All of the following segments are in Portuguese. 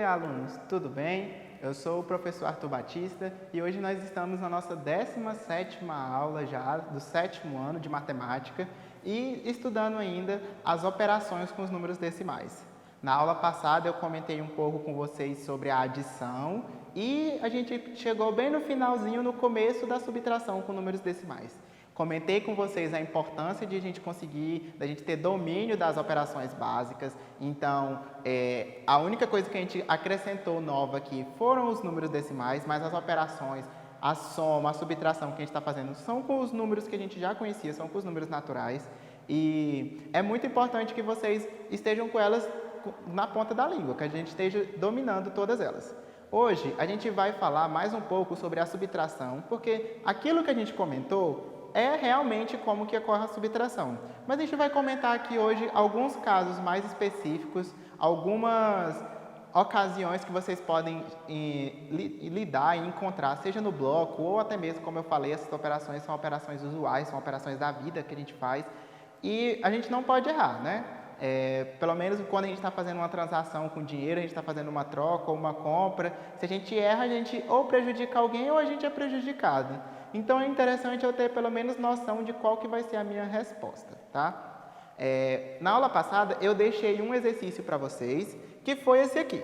alunos, tudo bem? Eu sou o professor Arthur Batista e hoje nós estamos na nossa 17ª aula já do 7º ano de matemática e estudando ainda as operações com os números decimais. Na aula passada eu comentei um pouco com vocês sobre a adição e a gente chegou bem no finalzinho, no começo da subtração com números decimais. Comentei com vocês a importância de a gente conseguir, da gente ter domínio das operações básicas. Então, a única coisa que a gente acrescentou nova aqui foram os números decimais, mas as operações, a soma, a subtração que a gente está fazendo são com os números que a gente já conhecia, são com os números naturais. E é muito importante que vocês estejam com elas na ponta da língua, que a gente esteja dominando todas elas. Hoje, a gente vai falar mais um pouco sobre a subtração, porque aquilo que a gente comentou é realmente como que ocorre a subtração. Mas a gente vai comentar aqui hoje alguns casos mais específicos, algumas ocasiões que vocês podem lidar e encontrar, seja no bloco ou até mesmo, como eu falei, essas operações são operações usuais, são operações da vida que a gente faz e a gente não pode errar, né? Pelo menos quando a gente está fazendo uma transação com dinheiro, a gente está fazendo uma troca ou uma compra, se a gente erra, a gente ou prejudica alguém ou a gente é prejudicado. Então, é interessante eu ter pelo menos noção de qual que vai ser a minha resposta, tá? Na aula passada, eu deixei um exercício para vocês, que foi esse aqui,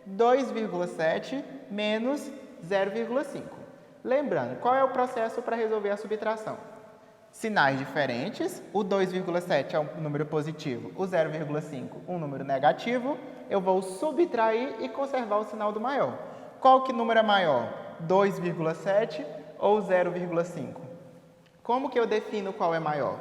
2,7 menos 0,5. Lembrando, qual é o processo para resolver a subtração? Sinais diferentes, o 2,7 é um número positivo, o 0,5 um número negativo, eu vou subtrair e conservar o sinal do maior. Qual que número é maior? 2,7 ou 0,5? Como que eu defino qual é maior?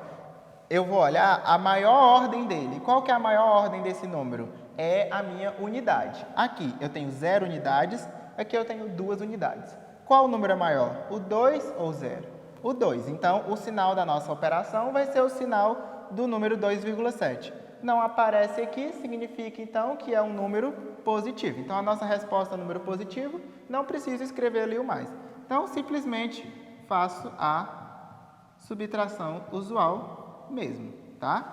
Eu vou olhar a maior ordem dele. Qual que é a maior ordem desse número? É a minha unidade. Aqui eu tenho 0 unidades, aqui eu tenho 2 unidades. Qual o número é maior? O 2 ou o 0? O 2. Então, o sinal da nossa operação vai ser o sinal do número 2,7. Não aparece aqui, significa então que é um número positivo. Então, a nossa resposta é número positivo, não preciso escrever ali o mais. Então, simplesmente faço a subtração usual mesmo, tá?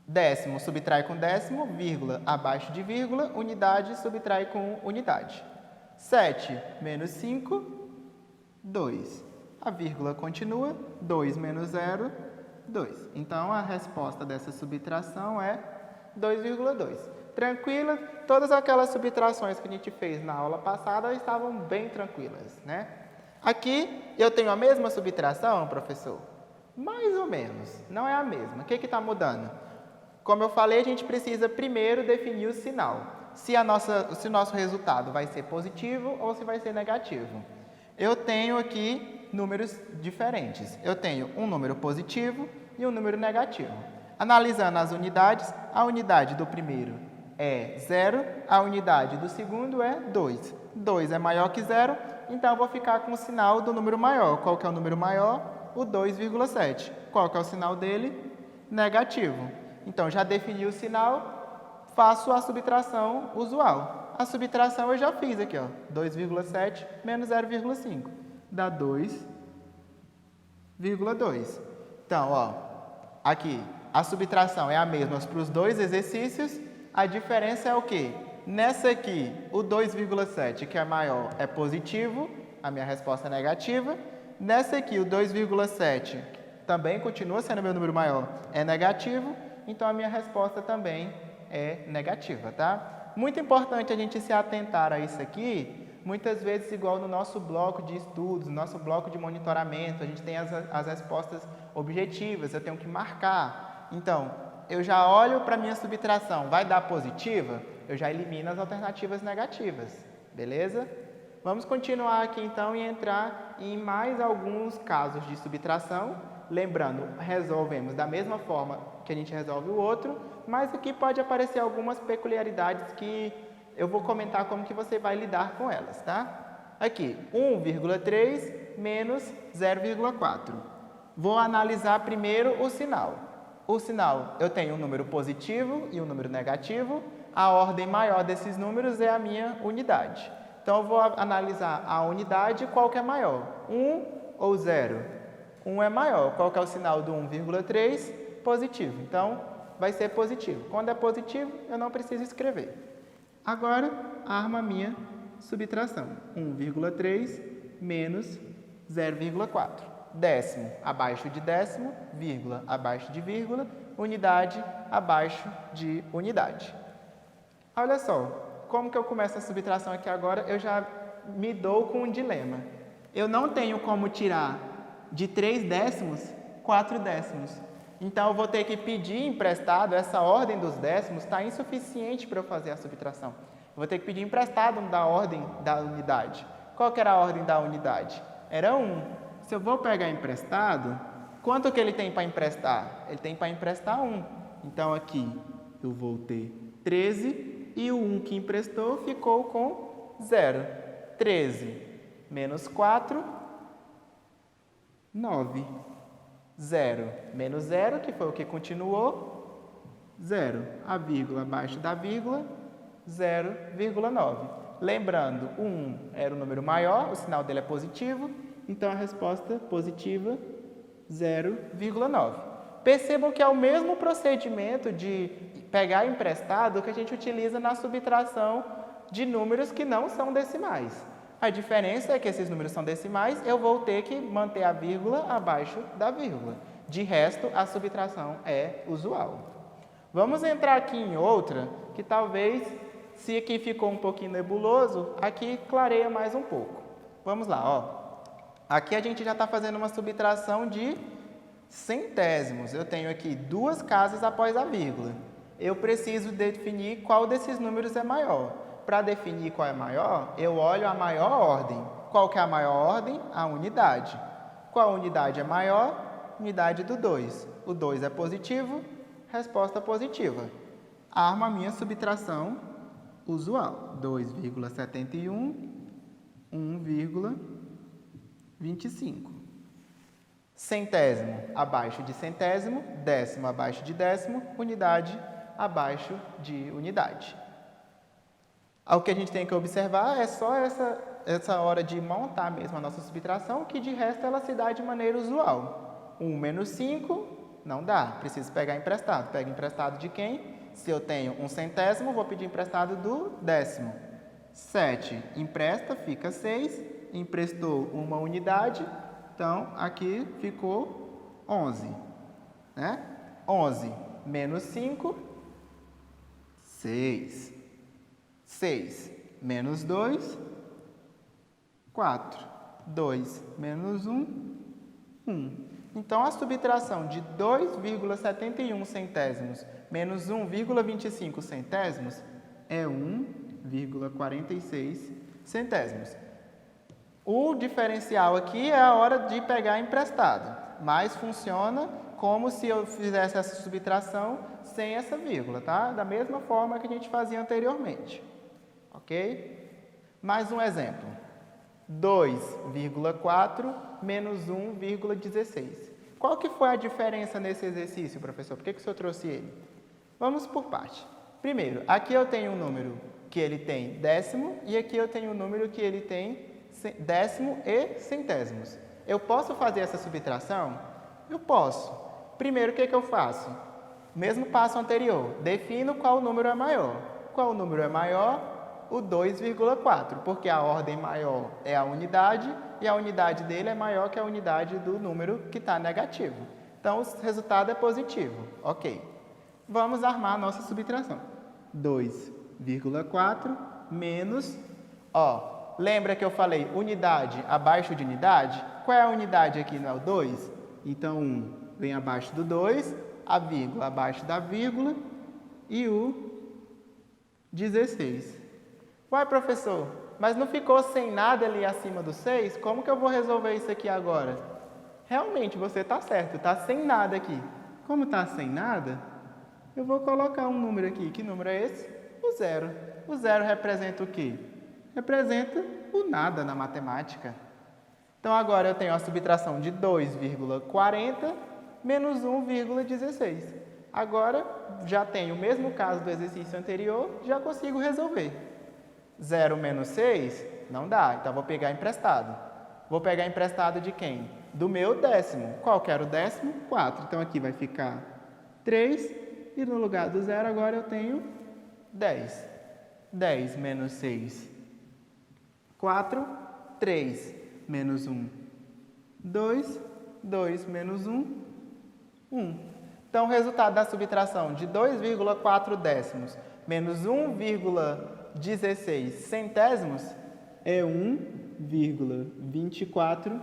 Décimo subtrai com décimo, vírgula abaixo de vírgula, unidade subtrai com unidade. 7 menos 5, 2. A vírgula continua, 2 menos 0, 2. Então, a resposta dessa subtração é 2,2. Tranquila? Todas aquelas subtrações que a gente fez na aula passada estavam bem tranquilas, né? Aqui, eu tenho a mesma subtração, professor? Mais ou menos, não é a mesma. O que está mudando? Como eu falei, a gente precisa primeiro definir o sinal. Se o nosso resultado vai ser positivo ou se vai ser negativo. Eu tenho aqui números diferentes. Eu tenho um número positivo e um número negativo. Analisando as unidades, a unidade do primeiro é 0, a unidade do segundo é 2. 2 é maior que 0, então eu vou ficar com o sinal do número maior. Qual que é o número maior? O 2,7. Qual que é o sinal dele? Negativo. Então, já defini o sinal, faço a subtração usual. A subtração eu já fiz aqui, ó, 2,7 menos 0,5. Dá 2,2. Então, ó, aqui, a subtração é a mesma para os dois exercícios, a diferença é o quê? Nessa aqui, o 2,7, que é maior, é positivo, a minha resposta é negativa. Nessa aqui, o 2,7, também continua sendo meu número maior, é negativo, então a minha resposta também é negativa, tá? Muito importante a gente se atentar a isso aqui, muitas vezes igual no nosso bloco de estudos, no nosso bloco de monitoramento, a gente tem as respostas objetivas, eu tenho que marcar. Então, eu já olho para a minha subtração, vai dar positiva? Eu já elimino as alternativas negativas, beleza? Vamos continuar aqui então e entrar em mais alguns casos de subtração. Lembrando, resolvemos da mesma forma que a gente resolve o outro, mas aqui pode aparecer algumas peculiaridades que eu vou comentar como que você vai lidar com elas, tá? Aqui, 1,3 menos 0,4. Vou analisar primeiro o sinal. O sinal, eu tenho um número positivo e um número negativo. A ordem maior desses números é a minha unidade. Então, eu vou analisar a unidade, qual que é maior, 1 ou 0? 1 é maior. Qual que é o sinal do 1,3? Positivo. Então, vai ser positivo. Quando é positivo, eu não preciso escrever. Agora, armo a minha subtração. 1,3 menos 0,4. Décimo abaixo de décimo, vírgula abaixo de vírgula, unidade abaixo de unidade. Olha só, como que eu começo a subtração aqui agora, eu já me dou com um dilema. Eu não tenho como tirar de 3 décimos, 4 décimos. Então, eu vou ter que pedir emprestado, essa ordem dos décimos está insuficiente para eu fazer a subtração. Eu vou ter que pedir emprestado da ordem da unidade. Qual que era a ordem da unidade? Era 1. Se eu vou pegar emprestado, quanto que ele tem para emprestar? Ele tem para emprestar 1. Então, aqui eu vou ter 13 e o 1 que emprestou ficou com 0. 13 menos 4, 9. 0 menos 0, que foi o que continuou, 0. A vírgula abaixo da vírgula, 0,9. Lembrando, o 1 era o número maior, o sinal dele é positivo, então a resposta positiva, 0,9. Percebam que é o mesmo procedimento de pegar emprestado que a gente utiliza na subtração de números que não são decimais. A diferença é que esses números são decimais, eu vou ter que manter a vírgula abaixo da vírgula. De resto, a subtração é usual. Vamos entrar aqui em outra, que talvez, se aqui ficou um pouquinho nebuloso, aqui clareia mais um pouco. Vamos lá, ó. Aqui a gente já está fazendo uma subtração de centésimos. Eu tenho aqui 2 casas após a vírgula. Eu preciso definir qual desses números é maior. Para definir qual é maior, eu olho a maior ordem. Qual que é a maior ordem? A unidade. Qual unidade é maior? Unidade do 2. O 2 é positivo, resposta positiva. Armo a minha subtração usual. 2,71, 1,25. Centésimo abaixo de centésimo, décimo abaixo de décimo, unidade abaixo de unidade. O que a gente tem que observar é só essa hora de montar mesmo a nossa subtração, que de resto ela se dá de maneira usual. 1 menos 5, não dá, preciso pegar emprestado. Pega emprestado de quem? Se eu tenho 1 centésimo, vou pedir emprestado do décimo. 7 empresta, fica 6, emprestou uma unidade, então aqui ficou 11. Né? 11 menos 5, 6. 6 menos 2, 4. 2 menos 1, 1. Então, a subtração de 2,71 centésimos menos 1,25 centésimos é 1,46 centésimos. O diferencial aqui é a hora de pegar emprestado, mas funciona como se eu fizesse essa subtração sem essa vírgula, tá? Da mesma forma que a gente fazia anteriormente. Ok? Mais um exemplo. 2,4 menos 1,16. Qual que foi a diferença nesse exercício, professor? Por que o senhor trouxe ele? Vamos por parte. Primeiro, aqui eu tenho um número que ele tem décimo e aqui eu tenho um número que ele tem décimo e centésimos. Eu posso fazer essa subtração? Eu posso. Primeiro, o que eu faço? Mesmo passo anterior, defino qual número é maior. Qual número é maior? O 2,4, porque a ordem maior é a unidade e a unidade dele é maior que a unidade do número que está negativo. Então, o resultado é positivo. Ok. Vamos armar a nossa subtração. 2,4 menos... lembra que eu falei unidade abaixo de unidade? Qual é a unidade aqui? Não é o 2? Então, 1 vem abaixo do 2, a vírgula abaixo da vírgula e o 16. Ué, professor, mas não ficou sem nada ali acima do 6? Como que eu vou resolver isso aqui agora? Realmente, você está certo, está sem nada aqui. Como está sem nada, eu vou colocar um número aqui. Que número é esse? O 0. O 0 representa o quê? Representa o nada na matemática. Então, agora eu tenho a subtração de 2,40 menos 1,16. Agora, já tenho o mesmo caso do exercício anterior, já consigo resolver. 0 menos 6, não dá, então vou pegar emprestado. Vou pegar emprestado de quem? Do meu décimo. Qual que era o décimo? 4. Então, aqui vai ficar 3, e no lugar do 0 agora eu tenho 10. 10 menos 6, 4. 3 menos 1, 2. 2 menos 1, 1. Então, o resultado da subtração de 2,4 décimos menos 1,16 centésimos é 1,24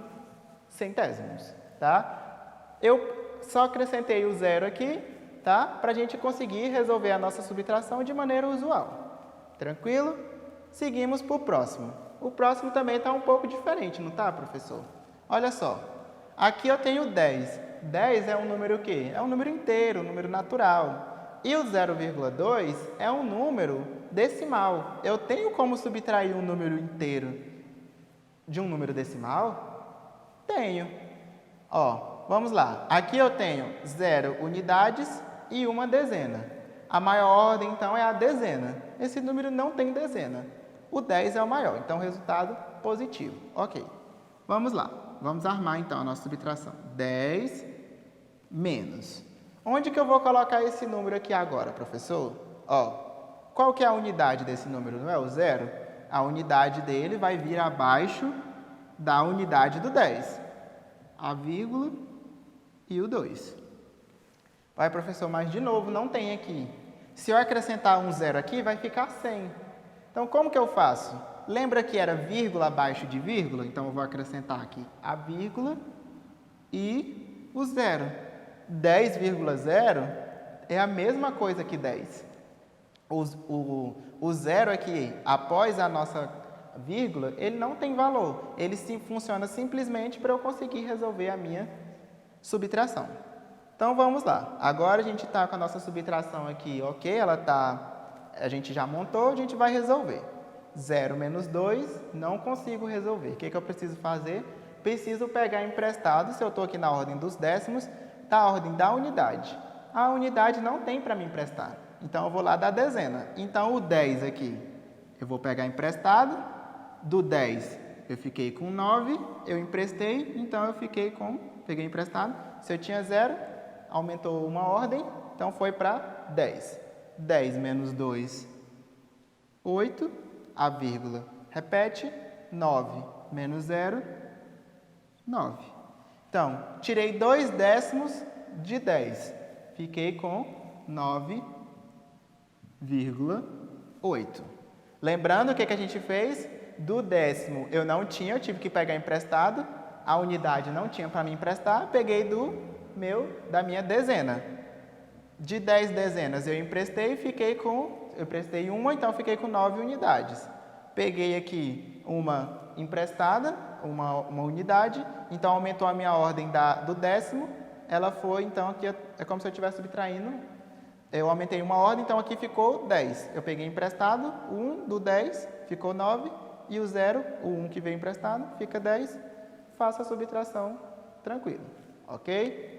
centésimos, tá? Eu só acrescentei o zero aqui, tá? Para a gente conseguir resolver a nossa subtração de maneira usual. Tranquilo? Seguimos para o próximo. O próximo também está um pouco diferente, não está, professor? Olha só. Aqui eu tenho 10. 10 é um número o quê? É um número inteiro, um número natural. E o 0,2 é um número decimal. Eu tenho como subtrair um número inteiro de um número decimal? Tenho. Ó, vamos lá. Aqui eu tenho 0 unidades e uma dezena. A maior ordem, então, é a dezena. Esse número não tem dezena. O 10 é o maior, então, resultado positivo. Ok. Vamos lá. Vamos armar, então, a nossa subtração. 10 menos. Onde que eu vou colocar esse número aqui agora, professor? Ó, qual que é a unidade desse número? Não é o 0? A unidade dele vai vir abaixo da unidade do 10. A vírgula e o 2. Vai, professor, mas de novo, não tem aqui. Se eu acrescentar um 0 aqui, vai ficar 100. Então, como que eu faço? Lembra que era vírgula abaixo de vírgula? Então, eu vou acrescentar aqui a vírgula e o 0. 10,0 é a mesma coisa que 10. O 0 aqui, após a nossa vírgula, ele não tem valor. Ele funciona simplesmente para eu conseguir resolver a minha subtração. Então, vamos lá. Agora, a gente está com a nossa subtração aqui, ok? A gente já montou, a gente vai resolver. 0 menos 2, não consigo resolver. O que eu preciso fazer? Preciso pegar emprestado, se eu estou aqui na ordem dos décimos, está a ordem da unidade. A unidade não tem para me emprestar, então eu vou lá da dezena. Então, o 10 aqui, eu vou pegar emprestado. Do 10, eu fiquei com 9, eu emprestei, então eu peguei emprestado. Se eu tinha 0, aumentou uma ordem, então foi para 10. 10 menos 2, 8, a vírgula repete, 9 menos 0, 9. Então, tirei 2 décimos de 10, fiquei com 9,8. Lembrando o que a gente fez? Do décimo eu não tinha, eu tive que pegar emprestado, a unidade não tinha para me emprestar, peguei da minha dezena. De 10 dezenas eu emprestei, eu emprestei uma, então fiquei com 9 unidades. Peguei aqui uma emprestada, uma unidade, então aumentou a minha ordem do décimo, ela foi, então aqui é como se eu estivesse subtraindo, eu aumentei uma ordem, então aqui ficou 10. Eu peguei emprestado, 1 do 10, ficou 9, e o 0, o 1 que veio emprestado, fica 10, faço a subtração tranquilo, ok?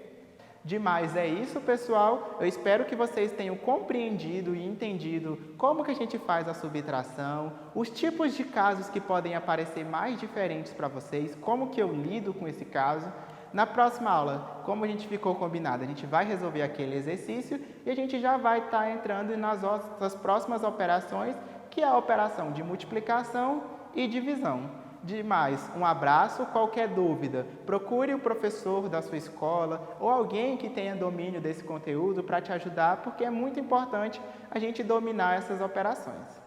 Demais, é isso, pessoal. Eu espero que vocês tenham compreendido e entendido como que a gente faz a subtração, os tipos de casos que podem aparecer mais diferentes para vocês, como que eu lido com esse caso. Na próxima aula, como a gente ficou combinado, a gente vai resolver aquele exercício e a gente já vai estar entrando nas nossas próximas operações, que é a operação de multiplicação e divisão. Demais, um abraço. Qualquer dúvida, procure o professor da sua escola ou alguém que tenha domínio desse conteúdo para te ajudar, porque é muito importante a gente dominar essas operações.